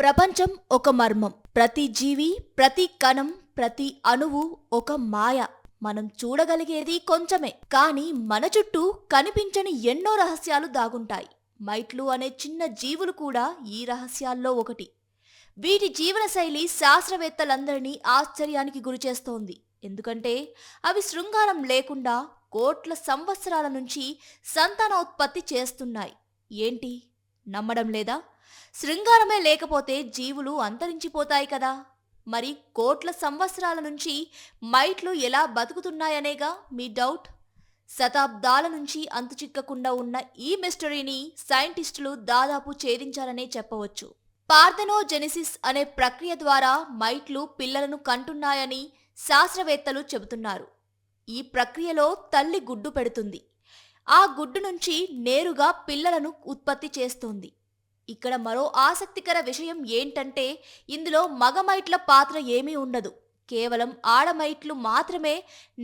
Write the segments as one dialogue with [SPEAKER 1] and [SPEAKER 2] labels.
[SPEAKER 1] ప్రపంచం ఒక మర్మం. ప్రతి జీవి, ప్రతి కణం, ప్రతి అణువు ఒక మాయ. మనం చూడగలిగేది కొంచెమే, కానీ మన చుట్టూ కనిపించని ఎన్నో రహస్యాలు దాగుంటాయి. మైట్లు అనే చిన్న జీవులు కూడా ఈ రహస్యాల్లో ఒకటి. వీటి జీవనశైలి శాస్త్రవేత్తలందరినీ ఆశ్చర్యానికి గురిచేస్తోంది. ఎందుకంటే అవి శృంగారం లేకుండా కోట్ల సంవత్సరాల నుంచి సంతానోత్పత్తి చేస్తున్నాయి. ఏంటి, నమ్మడం లేదా? శృంగారమే లేకపోతే జీవులు అంతరించిపోతాయి కదా. మరి కోట్ల సంవత్సరాల నుంచి మైట్లు ఎలా బతుకుతున్నాయనేగా మీ డౌట్. శతాబ్దాల నుంచి అంతుచిక్కకుండా ఉన్న ఈ మిస్టరీని సైంటిస్టులు దాదాపు ఛేదించారనే చెప్పవచ్చు. పార్థెనోజెనిసిస్ అనే ప్రక్రియ ద్వారా మైట్లు పిల్లలను కంటున్నాయని శాస్త్రవేత్తలు చెబుతున్నారు. ఈ ప్రక్రియలో తల్లి గుడ్డు పెడుతుంది. ఆ గుడ్డు నుంచి నేరుగా పిల్లలను ఉత్పత్తి చేస్తుంది. ఇక్కడ మరో ఆసక్తికర విషయం ఏంటంటే ఇందులో మగమైట్ల పాత్ర ఏమీ ఉండదు. కేవలం ఆడమైట్లు మాత్రమే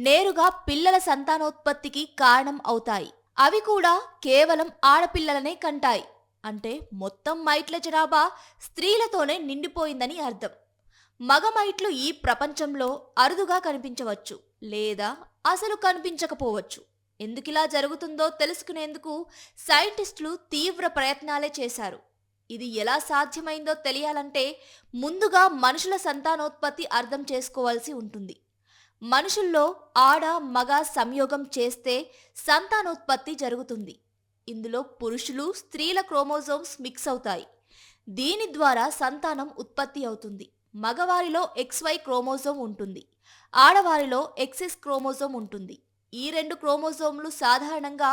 [SPEAKER 1] నేరుగా పిల్లల సంతానోత్పత్తికి కారణం అవుతాయి. అవి కూడా కేవలం ఆడపిల్లలనే కంటాయి. అంటే మొత్తం మైట్ల జనాభా స్త్రీలతోనే నిండిపోయిందని అర్థం. మగమైట్లు ఈ ప్రపంచంలో అరుదుగా కనిపించవచ్చు, లేదా అసలు కనిపించకపోవచ్చు. ఎందుకిలా జరుగుతుందో తెలుసుకునేందుకు సైంటిస్టులు తీవ్ర ప్రయత్నాలే చేశారు. ఇది ఎలా సాధ్యమైందో తెలియాలంటే ముందుగా మనుషుల సంతానోత్పత్తి అర్థం చేసుకోవాల్సి ఉంటుంది. మనుషుల్లో ఆడ మగ సంయోగం చేస్తే సంతానోత్పత్తి జరుగుతుంది. ఇందులో పురుషులు స్త్రీల క్రోమోజోమ్స్ మిక్స్ అవుతాయి. దీని ద్వారా సంతానం ఉత్పత్తి అవుతుంది. మగవారిలో XY క్రోమోజోమ్ ఉంటుంది, ఆడవారిలో XX క్రోమోజోమ్ ఉంటుంది. ఈ రెండు క్రోమోజోమ్లు సాధారణంగా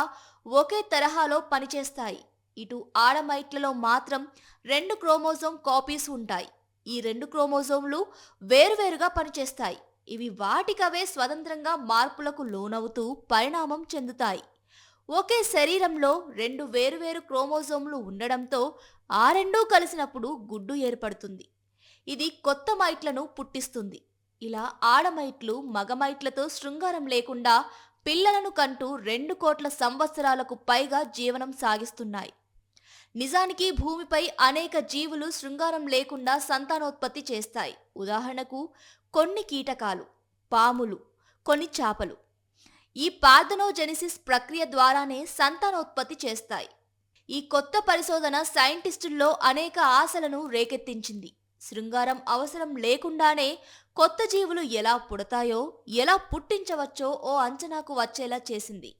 [SPEAKER 1] ఒకే తరహాలో పనిచేస్తాయి. ఇటు ఆడమైట్లలో మాత్రం రెండు క్రోమోజోమ్ కాపీస్ ఉంటాయి. ఈ రెండు క్రోమోజోమ్లు వేరువేరుగా పనిచేస్తాయి. ఇవి వాటికవే స్వతంత్రంగా మార్పులకు లోనవుతూ పరిణామం చెందుతాయి. ఒకే శరీరంలో రెండు వేరువేరు క్రోమోజోమ్లు ఉండడంతో ఆ రెండూ కలిసినప్పుడు గుడ్డు ఏర్పడుతుంది. ఇది కొత్త మైట్లను పుట్టిస్తుంది. ఇలా ఆడమైట్లు మగమైట్లతో శృంగారం లేకుండా పిల్లలను కంటూ 2 కోట్ల సంవత్సరాలకు పైగా జీవనం సాగిస్తున్నాయి. నిజానికి భూమిపై అనేక జీవులు శృంగారం లేకుండా సంతానోత్పత్తి చేస్తాయి. ఉదాహరణకు కొన్ని కీటకాలు, పాములు, కొన్ని చేపలు. ఈ పార్థెనోజెనిసిస్ ప్రక్రియ ద్వారానే సంతానోత్పత్తి చేస్తాయి. ఈ కొత్త పరిశోధన సైంటిస్టుల్లో అనేక ఆశలను రేకెత్తించింది. శృంగారం అవసరం లేకుండానే కొత్త జీవులు ఎలా పుడతాయో, ఎలా పుట్టించవచ్చో ఓ అంచనాకు వచ్చేలా చేసింది.